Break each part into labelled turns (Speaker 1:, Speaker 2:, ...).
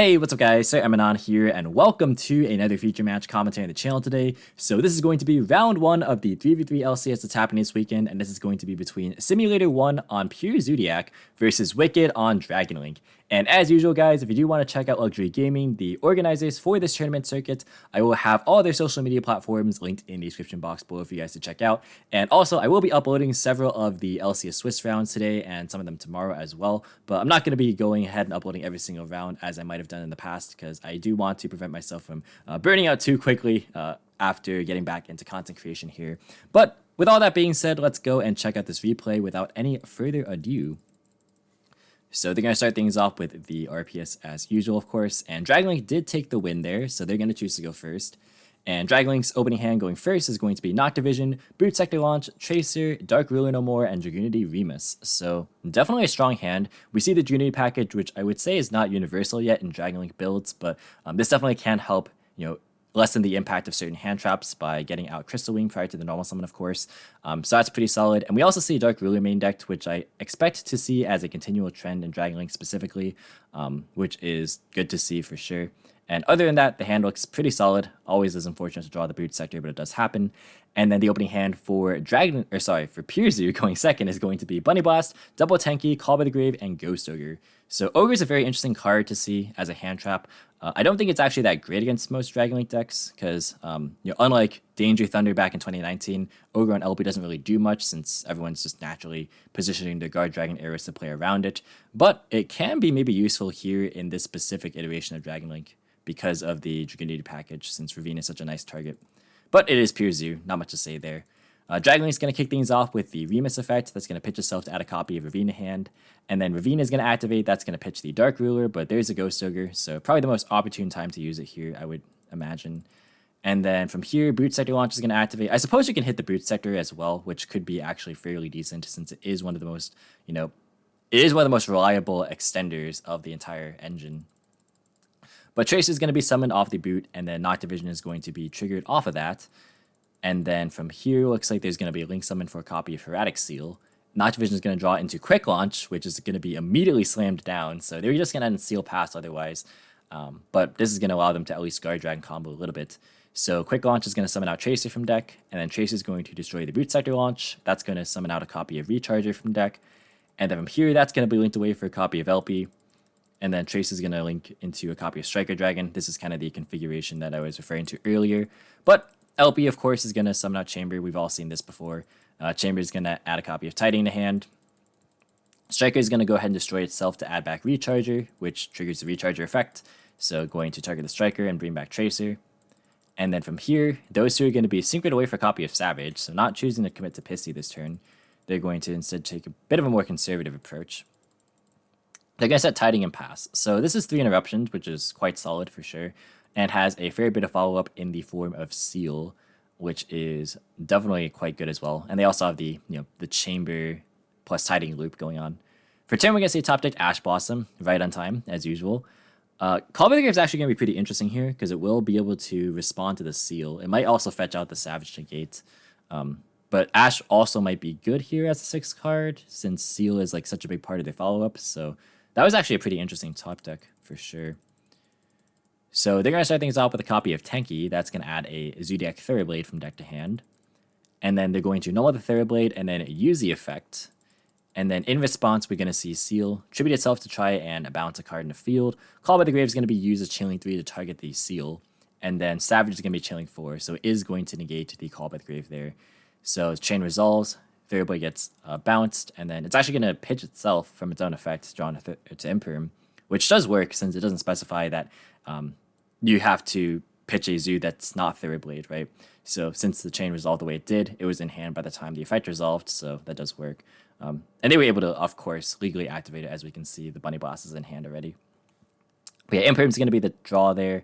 Speaker 1: Hey, what's up guys? So Emanon here and welcome to another feature match commentary on the channel today. So this is going to be round 1 of the 3v3 LCS that's happening this weekend, and this is going to be between Simulator 1 on pure Zoodiac versus Wicked on Dragon Link. And as usual guys, if you do want to check out Luxury Gaming, the organizers for this tournament circuit, I will have all their social media platforms linked in the description box below for you guys to check out. And also I will be uploading several of the LCS Swiss rounds today and some of them tomorrow as well, but I'm not going to be going ahead and uploading every single round as I might have done in the past, because I do want to prevent myself from burning out too quickly after getting back into content creation here. But with all that being said, let's go and check out this replay without any further ado. So they're going to start things off with the RPS as usual, of course, and Dragon Link did take the win there, so they're going to choose to go first. And Dragon Link's opening hand going first is going to be Noct Division, Brute Sector Launch, Tracer, Dark Ruler No More, and Dragunity Remus. So definitely a strong hand. We see the Dragunity package, which I would say is not universal yet in Dragon Link builds, but this definitely can help, lessen the impact of certain hand traps by getting out Crystal Wing prior to the normal summon, of course. So that's pretty solid. And we also see Dark Ruler main decked, which I expect to see as a continual trend in Dragon Link specifically, which is good to see for sure. And other than that, the hand looks pretty solid. Always is unfortunate to draw the Brute Sector, but it does happen. And then the opening hand for Pure Zoo going second is going to be Bunny Blast, Double Tenki, Call by the Grave, and Ghost Ogre. So Ogre is a very interesting card to see as a hand trap. I don't think it's actually that great against most Dragon Link decks, because unlike Danger Thunder back in 2019, Ogre on LB doesn't really do much since everyone's just naturally positioning their Guard Dragon arrows to play around it. But it can be maybe useful here in this specific iteration of Dragon Link, because of the Dragunity package, since Ravine is such a nice target. But it is pure Zoo, not much to say there. Dragon Link's going to kick things off with the Remus effect. That's going to pitch itself to add a copy of Ravine to hand. And then Ravine is going to activate. That's going to pitch the Dark Ruler, but there's a Ghost Ogre, so probably the most opportune time to use it here, I would imagine. And then from here, Brute Sector Launch is going to activate. I suppose you can hit the Brute Sector as well, which could be actually fairly decent, since it is one of the most, it is one of the most reliable extenders of the entire engine. But Tracer is going to be summoned off the boot, and then Noct Division is going to be triggered off of that. And then from here, looks like there's going to be a Link Summon for a copy of Erratic Seal. Noct Division is going to draw into Quick Launch, which is going to be immediately slammed down. So they're just going to end Seal Pass otherwise. But this is going to allow them to at least Guard Dragon combo a little bit. So Quick Launch is going to summon out Tracer from deck, and then Tracer is going to destroy the Brute Sector Launch. That's going to summon out a copy of Recharger from deck. And then from here, that's going to be linked away for a copy of LP. And then Trace is going to link into a copy of Striker Dragon. This is kind of the configuration that I was referring to earlier. But LP, of course, is going to summon out Chamber. We've all seen this before. Chamber is going to add a copy of Tidying to hand. Striker is going to go ahead and destroy itself to add back Recharger, which triggers the Recharger effect. So going to target the Striker and bring back Tracer. And then from here, those two are going to be synchroned away for a copy of Savage. So not choosing to commit to Pissy this turn. They're going to instead take a bit of a more conservative approach. They're going to set Tiding and Pass. So this is 3 interruptions, which is quite solid for sure, and has a fair bit of follow-up in the form of Seal, which is definitely quite good as well. And they also have the the Chamber plus Tiding loop going on. For turn, we're going to see top deck Ash Blossom, right on time, as usual. Call by the Grave is actually going to be pretty interesting here, because it will be able to respond to the Seal. It might also fetch out the Savage Negate. But Ash also might be good here as a 6th card, since Seal is like such a big part of their follow-up, so that was actually a pretty interesting top deck for sure. So they're going to start things off with a copy of Tenki. That's going to add a Zoodiac Therablade from deck to hand. And then they're going to null the Therablade and then use the effect. And then in response, we're going to see Seal tribute itself to try and bounce a card in the field. Call by the Grave is going to be used as Chilling 3 to target the Seal. And then Savage is going to be Chilling 4, so it is going to negate the Call by the Grave there. So Chain resolves. Therablade gets bounced, and then it's actually going to pitch itself from its own effect, drawn to Imperm, which does work since it doesn't specify that you have to pitch a Zoo that's not Therablade, right? So since the chain resolved the way it did, it was in hand by the time the effect resolved, so that does work. And they were able to, of course, legally activate it, as we can see the Bunny Blast is in hand already. But yeah, Imperm is going to be the draw there,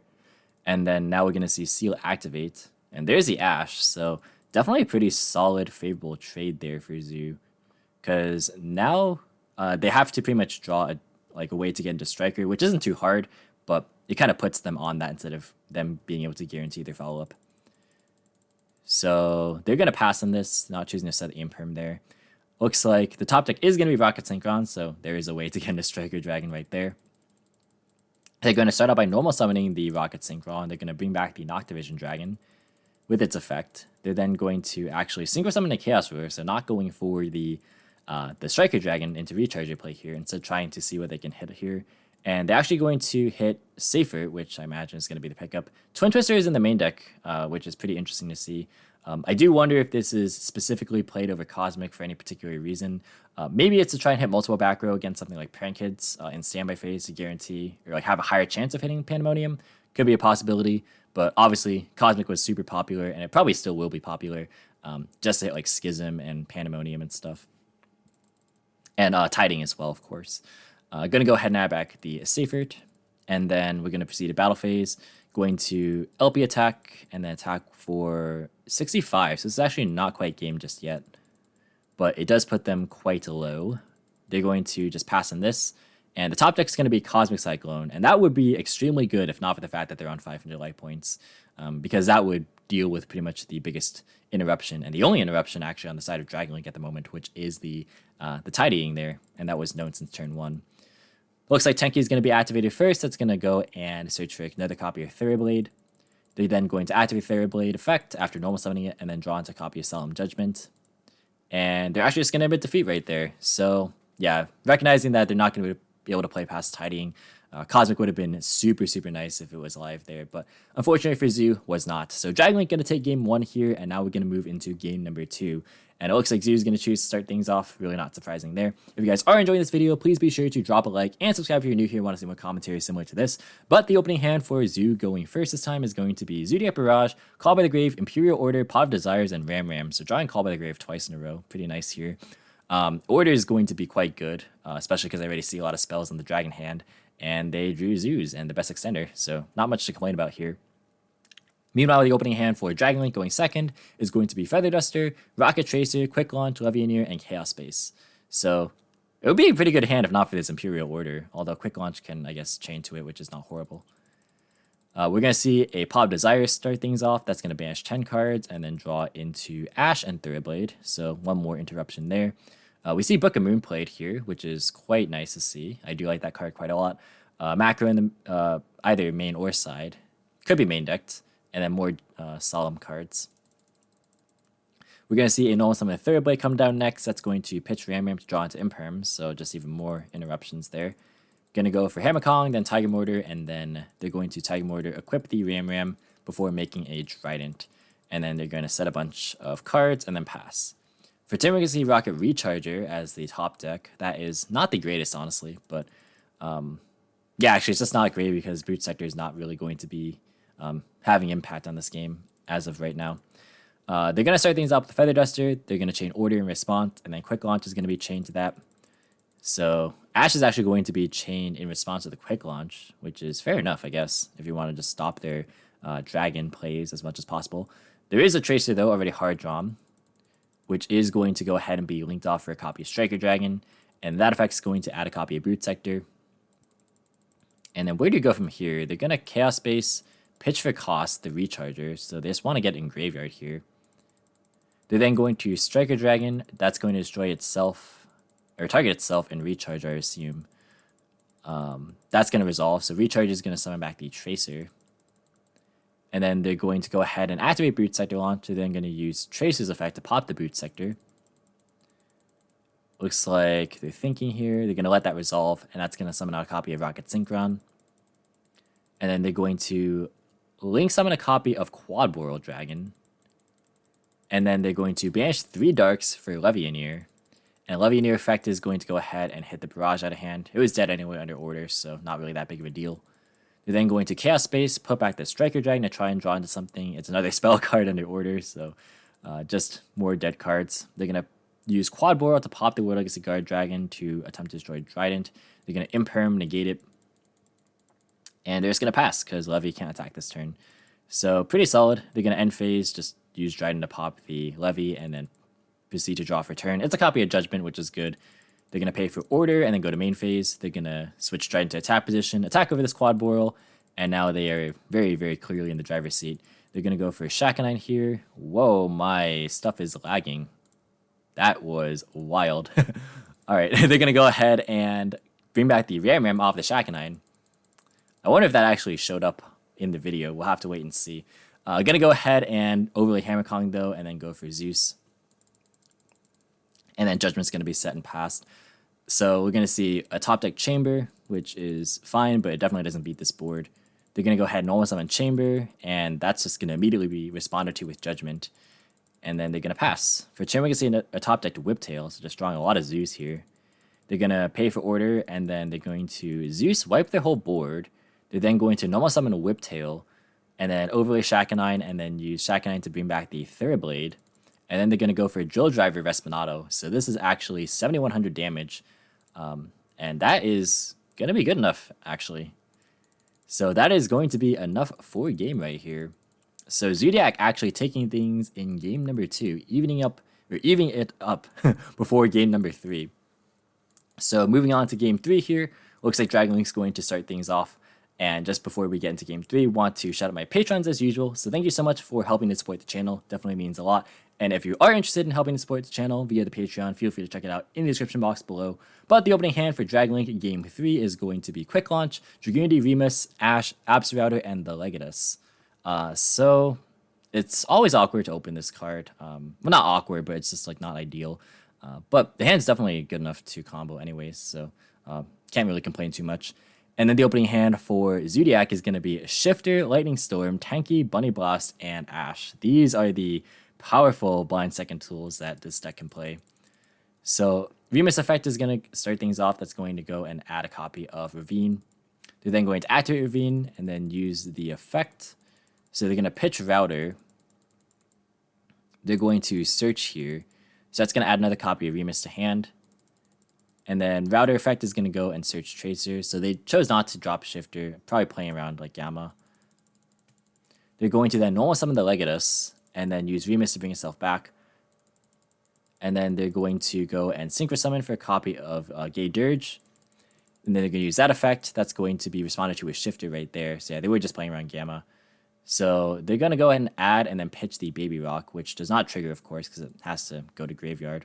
Speaker 1: and then now we're going to see Seal activate, and there's the Ash, so definitely a pretty solid, favorable trade there for Zoo, because now they have to pretty much draw a way to get into Striker, which isn't too hard, but it kind of puts them on that instead of them being able to guarantee their follow-up. So they're going to pass on this, not choosing to set the Imperm there. Looks like the top deck is going to be Rocket Synchron, so there is a way to get into Striker Dragon right there. They're going to start out by normal summoning the Rocket Synchro, and they're going to bring back the Noctivision Dragon with its effect. They're then going to actually Synchro Summon a Chaos Ruler, so not going for the Striker Dragon into Recharger play here, instead trying to see what they can hit here. And they're actually going to hit Safer, which I imagine is going to be the pickup. Twin Twister is in the main deck, which is pretty interesting to see. I do wonder if this is specifically played over Cosmic for any particular reason. Maybe it's to try and hit multiple back row against something like Prank Hits in standby phase to guarantee or like have a higher chance of hitting Pandemonium. Could be a possibility, but obviously Cosmic was super popular, and it probably still will be popular, just to hit like Schism and Pandemonium and stuff. And Tiding as well, of course. Going to go ahead and add back the Safert, and then we're going to proceed to battle phase. Going to LP attack, and then attack for 65. So this is actually not quite game just yet, but it does put them quite low. They're going to just pass on this, and the top deck is going to be Cosmic Cyclone, and that would be extremely good if not for the fact that they're on 500 life points, because that would deal with pretty much the biggest interruption, and the only interruption actually on the side of Dragon Link at the moment, which is the Tidying there, and that was known since turn 1. Looks like Tenki is going to be activated first. That's going to go and search for another copy of Therablade. They're then going to activate Therablade effect after normal summoning it, and then draw into a copy of Solemn Judgment. And they're actually just going to admit defeat right there. So yeah, recognizing that they're not going to be able to play past Tidying, Cosmic would have been super, super nice if it was live there, but unfortunately for Zoo, was not. So Dragon Link going to take game 1 here, and now we're going to move into game number 2. And it looks like Zoo is going to choose to start things off. Really not surprising there. If you guys are enjoying this video, please be sure to drop a like and subscribe if you're new here and want to see more commentary similar to this. But the opening hand for Zoo going first this time is going to be Zoodiac Barrage, Call by the Grave, Imperial Order, Pot of Desires, and Ram Ram. So drawing Call by the Grave twice in a row. Pretty nice here. Order is going to be quite good, especially because I already see a lot of spells in the Dragon hand. And they drew Zoos and the best extender, so not much to complain about here. Meanwhile, the opening hand for Dragon Link going second is going to be Feather Duster, Rocket Tracer, Quick Launch, Levianeer, and Chaos Space. So it would be a pretty good hand if not for this Imperial Order, although Quick Launch can, I guess, chain to it, which is not horrible. We're going to see a Pot of Desire start things off. That's going to banish 10 cards and then draw into Ash and Therablade, so one more interruption there. We see Book of Moon played here, which is quite nice to see. I do like that card quite a lot. Macro in the either main or side. Could be main decked. And then more solemn cards. We're going to see a normal summon Therablade come down next. That's going to pitch Ram Ram to draw into Imperms, so just even more interruptions there. Going to go for Hammer Kong, then Tiger Mortar, and then they're going to Tiger Mortar equip the Ram Ram before making a Trident. And then they're going to set a bunch of cards and then pass. For turn, we're going to see Rocket Recharger as the top deck. That is not the greatest, honestly, but yeah, actually, it's just not great because Boot Sector is not really going to be having impact on this game as of right now. They're going to start things up with Feather Duster. They're going to chain Order in response, and then Quick Launch is going to be chained to that. So Ash is actually going to be chained in response to the Quick Launch, which is fair enough, I guess, if you want to just stop their Dragon plays as much as possible. There is a Tracer, though, already hard drawn, which is going to go ahead and be linked off for a copy of Striker Dragon, and that effect is going to add a copy of Boot Sector. And then where do you go from here? They're going to Chaos Space, pitch for cost, the Recharger, so they just want to get in Graveyard here. They're then going to Striker Dragon, that's going to destroy itself, or target itself and Recharge, I assume. That's going to resolve, so Recharge is going to summon back the Tracer. And then they're going to go ahead and activate Boot Sector launch. They're then going to use Tracer's effect to pop the Boot Sector. Looks like they're thinking here. They're going to let that resolve, and that's going to summon out a copy of Rocket Synchron. And then they're going to link summon a copy of Quad World Dragon. And then they're going to banish 3 Darks for Levianeer. And Levianeer effect is going to go ahead and hit the Barrage out of hand. It was dead anyway under Order, so not really that big of a deal. They're then going to Chaos Space, put back the Striker Dragon to try and draw into something. It's another spell card under Order, so just more dead cards. They're going to use Quad Boral to pop the World Legacy Guard Dragon to attempt to destroy Trident. They're going to Imperm, negate it. And they're just going to pass, because Levy can't attack this turn. So pretty solid. They're going to end phase, just use Trident to pop the Levy, and then proceed to draw for turn. It's a copy of Judgment, which is good. They're going to pay for Order and then go to main phase. They're going to switch Trident to attack position, attack over this Quad Boral, and now they are very, very clearly in the driver's seat. They're going to go for Shakanine here. Whoa, my stuff is lagging. That was wild. All right, they're going to go ahead and bring back the Ram Ram off the Shakanine. I wonder if that actually showed up in the video. We'll have to wait and see. Gonna go ahead and overlay Hammer Calling though, and then go for Zeus. And then Judgment's gonna be set and passed. So we're gonna see a top deck Chamber, which is fine, but it definitely doesn't beat this board. They're gonna go ahead and normal summon Chamber, and that's just gonna immediately be responded to with Judgment. And then they're gonna pass. For Chamber, we're gonna see a top deck Whiptail, so just drawing a lot of Zeus here. They're gonna pay for order, and then they're going to Zeus wipe their whole board. They're then going to normal summon a Whiptail, and then overlay Shakanine, and then use Shakanine to bring back the Therablade. And then they're going to go for Drill Driver Respinato. So this is actually 7,100 damage. And that is going to be good enough, actually. So that is going to be enough for a game right here. So Zoodiac actually taking things in game number 2, evening it up before game number 3. So moving on to game 3 here, looks like Dragon Link's going to start things off. And just before we get into game 3, want to shout out my patrons as usual. So thank you so much for helping to support the channel. Definitely means a lot. And if you are interested in helping to support the channel via the Patreon, feel free to check it out in the description box below. But the opening hand for Dragon Link game 3 is going to be Quick Launch, Dragoonity, Remus, Ash, Absolouter, and the Legatus. So it's always awkward to open this card. Well, not awkward, but it's just like not ideal. But the hand's definitely good enough to combo anyways, so can't really complain too much. And then the opening hand for Zoodiac is going to be Shifter, Lightning Storm, Tanky, Bunny Blast, and Ash. These are the powerful blind second tools that this deck can play. So Remus Effect is going to start things off. That's going to go and add a copy of Ravine. They're then going to activate Ravine and then use the effect. So they're going to pitch Router. They're going to search here. So that's going to add another copy of Remus to hand. And then Router Effect is going to go and search Tracer. So they chose not to drop Shifter, probably playing around like Gamma. They're going to then normal summon the Legatus and then use Remus to bring itself back. And then they're going to go and Synchro Summon for a copy of Gay Dirge. And then they're going to use that effect. That's going to be responded to with Shifter right there. So yeah, they were just playing around Gamma. So they're going to go ahead and add and then pitch the Baby Rock, which does not trigger, of course, because it has to go to Graveyard.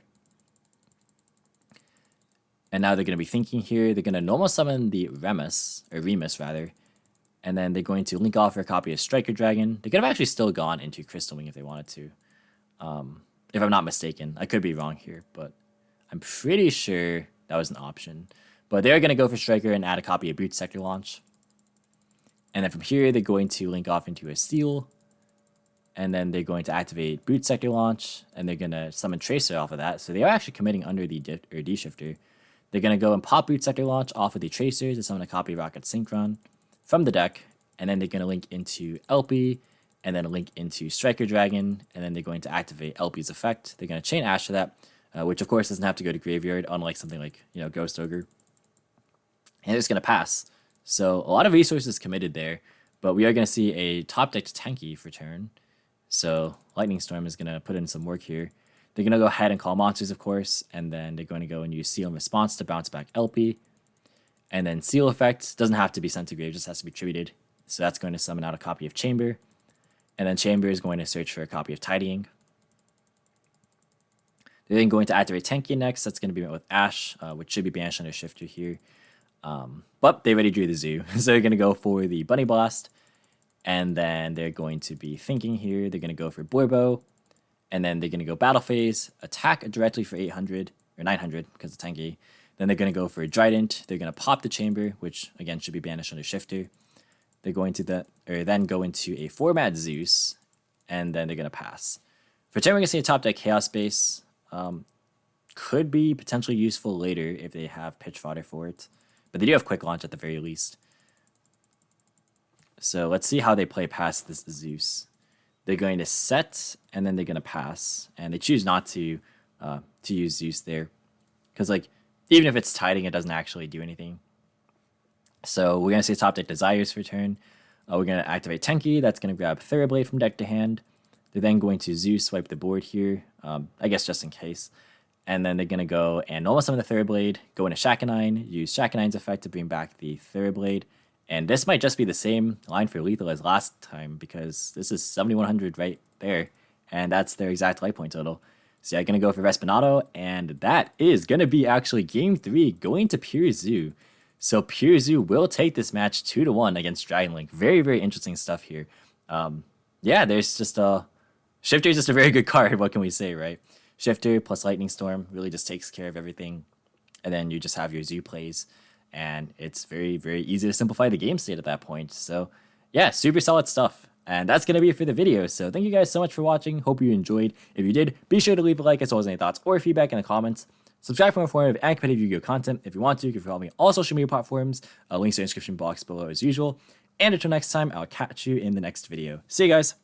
Speaker 1: And now they're going to be thinking here. They're going to normal summon the Remus, and then they're going to link off for a copy of Striker Dragon. They could have actually still gone into Crystal Wing if they wanted to. If I'm not mistaken. I could be wrong here, but I'm pretty sure that was an option. But they're going to go for Striker and add a copy of Boot Sector Launch. And then from here, they're going to link off into a Steel. And then they're going to activate Boot Sector Launch, and they're going to summon Tracer off of that. So they are actually committing under the D-Shifter. They're going to go and pop Boot Sector Launch off of the Tracers to summon a copy of Rocket Synchron from the deck. And then they're going to link into LP, and then link into Striker Dragon, and then they're going to activate LP's effect. They're going to chain Ash to that, which of course doesn't have to go to Graveyard, unlike something like, Ghost Ogre. And it's going to pass. So a lot of resources committed there, but we are going to see a top decked Tanky for turn. So Lightning Storm is going to put in some work here. They're going to go ahead and call monsters, of course, and then they're going to go and use Seal in response to bounce back LP. And then Seal Effect doesn't have to be sent to grave, just has to be tributed. So that's going to summon out a copy of Chamber. And then Chamber is going to search for a copy of Tidying. They're then going to activate Tanky next. That's going to be met with Ash, which should be banished under Shifter here. But they already drew the Zoo. So they're going to go for the Bunny Blast. And then they're going to be thinking here. They're going to go for Borbo. And then they're going to go Battle Phase, attack directly for 800, or 900, because it's Tanky. Then they're going to go for a Trident. They're going to pop the Chamber, which, again, should be banished under Shifter. They're going to then go into a format Zeus, and then they're going to pass. For turn, we're going to see a top deck Chaos Base. Could be potentially useful later if they have pitch fodder for it. But they do have Quick Launch at the very least. So let's see how they play past this Zeus. They're going to set, and then they're going to pass. And they choose not to use Zeus there. Because, like, even if it's tiding, it doesn't actually do anything. So we're going to see top deck Desires for turn. We're going to activate Tenki. That's going to grab Therablade from deck to hand. They're then going to Zeus, wipe the board here. I guess just in case. And then they're going to go and normal summon the Therablade, go into Shakanine, use Shakanine's effect to bring back the Therablade. And this might just be the same line for lethal as last time, because this is 7,100 right there. And that's their exact life point total. So I'm going to go for Respinato, and that is going to be actually Game 3 going to Pure Zoo. So Pure Zoo will take this match 2-1 against Dragon Link. Very, very interesting stuff here. Yeah, there's just Shifter is just a very good card. What can we say, right? Shifter plus Lightning Storm really just takes care of everything. And then you just have your Zoo plays. And it's very, very easy to simplify the game state at that point. So yeah, super solid stuff. And that's going to be it for the video. So thank you guys so much for watching. Hope you enjoyed. If you did, be sure to leave a like as well as any thoughts or feedback in the comments. Subscribe for more informative and competitive Yu-Gi-Oh content. If you want to, you can follow me on all social media platforms. Links in the description box below as usual. And until next time, I'll catch you in the next video. See you guys.